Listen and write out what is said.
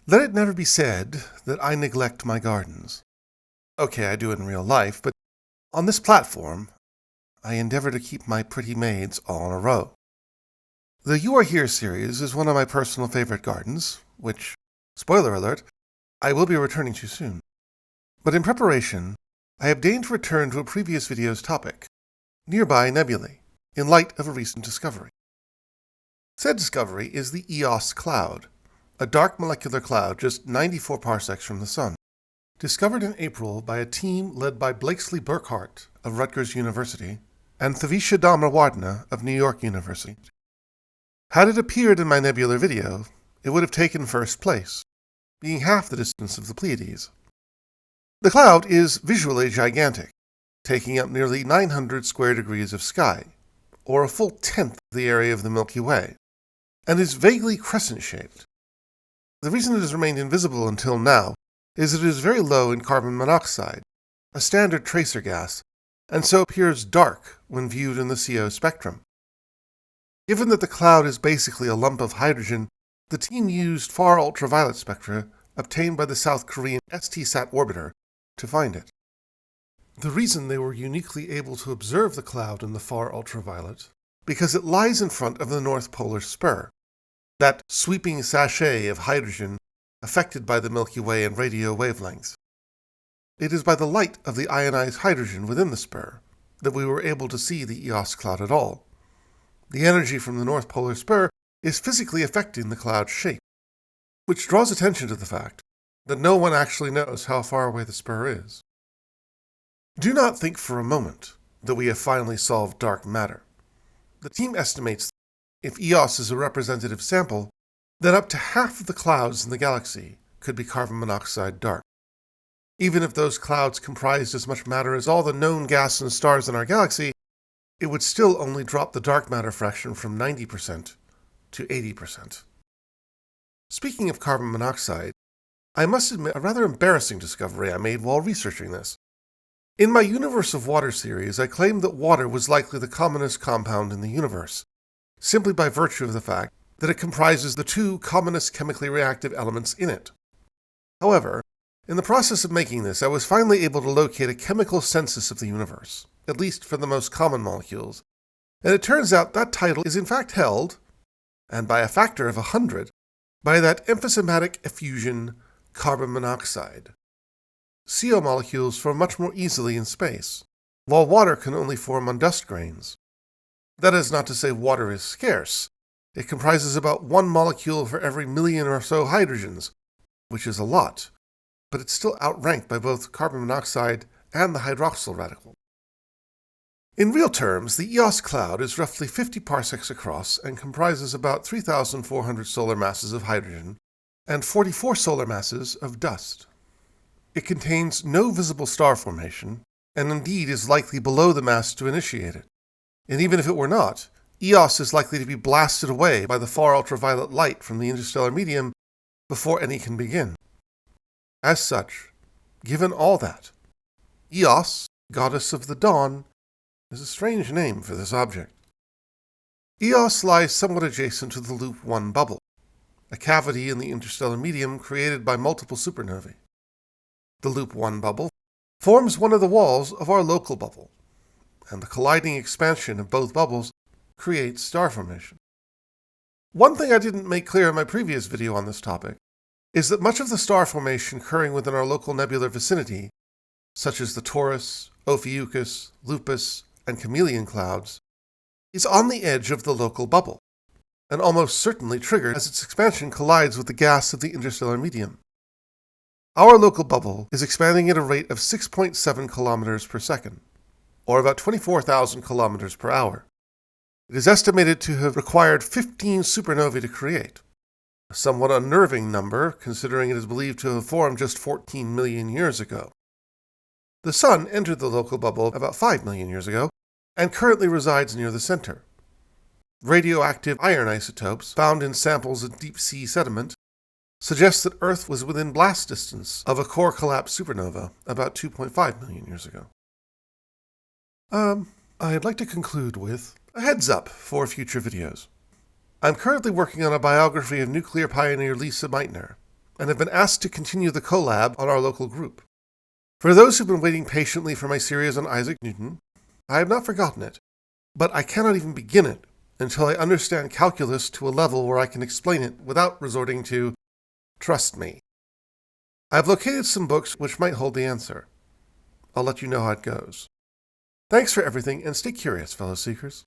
Let it never be said that I neglect my gardens. Okay, I do it in real life, but on this platform, I endeavor to keep my pretty maids all in a row. The You Are Here series is one of my personal favorite gardens, which, spoiler alert, I will be returning to soon. But in preparation, I have deigned to return to a previous video's topic, nearby nebulae, in light of a recent discovery. Said discovery is the Eos Cloud, a dark molecular cloud just 94 parsecs from the Sun, discovered in April by a team led by Blakesley Burkhart of Rutgers University and Thavisha Damrawardena of New York University. Had it appeared in my nebular video, it would have taken first place, being half the distance of the Pleiades. The cloud is visually gigantic, taking up nearly 900 square degrees of sky, or a full tenth of the area of the Milky Way, and is vaguely crescent-shaped. The reason it has remained invisible until now is that it is very low in carbon monoxide, a standard tracer gas, and so appears dark when viewed in the CO spectrum. Given that the cloud is basically a lump of hydrogen, the team used far ultraviolet spectra obtained by the South Korean ST-SAT orbiter to find it. The reason they were uniquely able to observe the cloud in the far ultraviolet because it lies in front of the North Polar Spur, that sweeping sachet of hydrogen affected by the Milky Way and radio wavelengths. It is by the light of the ionized hydrogen within the spur that we were able to see the Eos Cloud at all. The energy from the North Polar Spur is physically affecting the cloud's shape, which draws attention to the fact that no one actually knows how far away the spur is. Do not think for a moment that we have finally solved dark matter. The team estimates that if Eos is a representative sample, then up to half of the clouds in the galaxy could be carbon monoxide dark. Even if those clouds comprised as much matter as all the known gas and stars in our galaxy, it would still only drop the dark matter fraction from 90% to 80%. Speaking of carbon monoxide, I must admit a rather embarrassing discovery I made while researching this. In my Universe of Water series, I claimed that water was likely the commonest compound in the universe, simply by virtue of the fact that it comprises the two commonest chemically reactive elements in it. However, in the process of making this, I was finally able to locate a chemical census of the universe, at least for the most common molecules, and it turns out that title is in fact held, and by a factor of 100, by that emphysematic effusion, carbon monoxide. CO molecules form much more easily in space, while water can only form on dust grains. That is not to say water is scarce. It comprises about one molecule for every million or so hydrogens, which is a lot, but it's still outranked by both carbon monoxide and the hydroxyl radical. In real terms, the Eos Cloud is roughly 50 parsecs across and comprises about 3,400 solar masses of hydrogen and 44 solar masses of dust. It contains no visible star formation, and indeed is likely below the mass to initiate it. And even if it were not, Eos is likely to be blasted away by the far ultraviolet light from the interstellar medium before any can begin. As such, given all that, Eos, goddess of the dawn, is a strange name for this object. Eos lies somewhat adjacent to the Loop 1 bubble, a cavity in the interstellar medium created by multiple supernovae. The Loop 1 bubble forms one of the walls of our local bubble, and the colliding expansion of both bubbles creates star formation. One thing I didn't make clear in my previous video on this topic is that much of the star formation occurring within our local nebular vicinity, such as the Taurus, Ophiuchus, Lupus, and Chameleon clouds, is on the edge of the local bubble, and almost certainly triggered as its expansion collides with the gas of the interstellar medium. Our local bubble is expanding at a rate of 6.7 kilometers per second, or about 24,000 kilometers per hour. It is estimated to have required 15 supernovae to create, a somewhat unnerving number considering it is believed to have formed just 14 million years ago. The Sun entered the local bubble about 5 million years ago and currently resides near the center. Radioactive iron isotopes found in samples of deep-sea sediment suggest that Earth was within blast distance of a core collapse supernova about 2.5 million years ago. I'd like to conclude with a heads up for future videos. I'm currently working on a biography of nuclear pioneer Lisa Meitner, and have been asked to continue the collab on our local group. For those who've been waiting patiently for my series on Isaac Newton, I have not forgotten it, but I cannot even begin it until I understand calculus to a level where I can explain it without resorting to trust me. I've located some books which might hold the answer. I'll let you know how it goes. Thanks for everything, and stay curious, fellow seekers.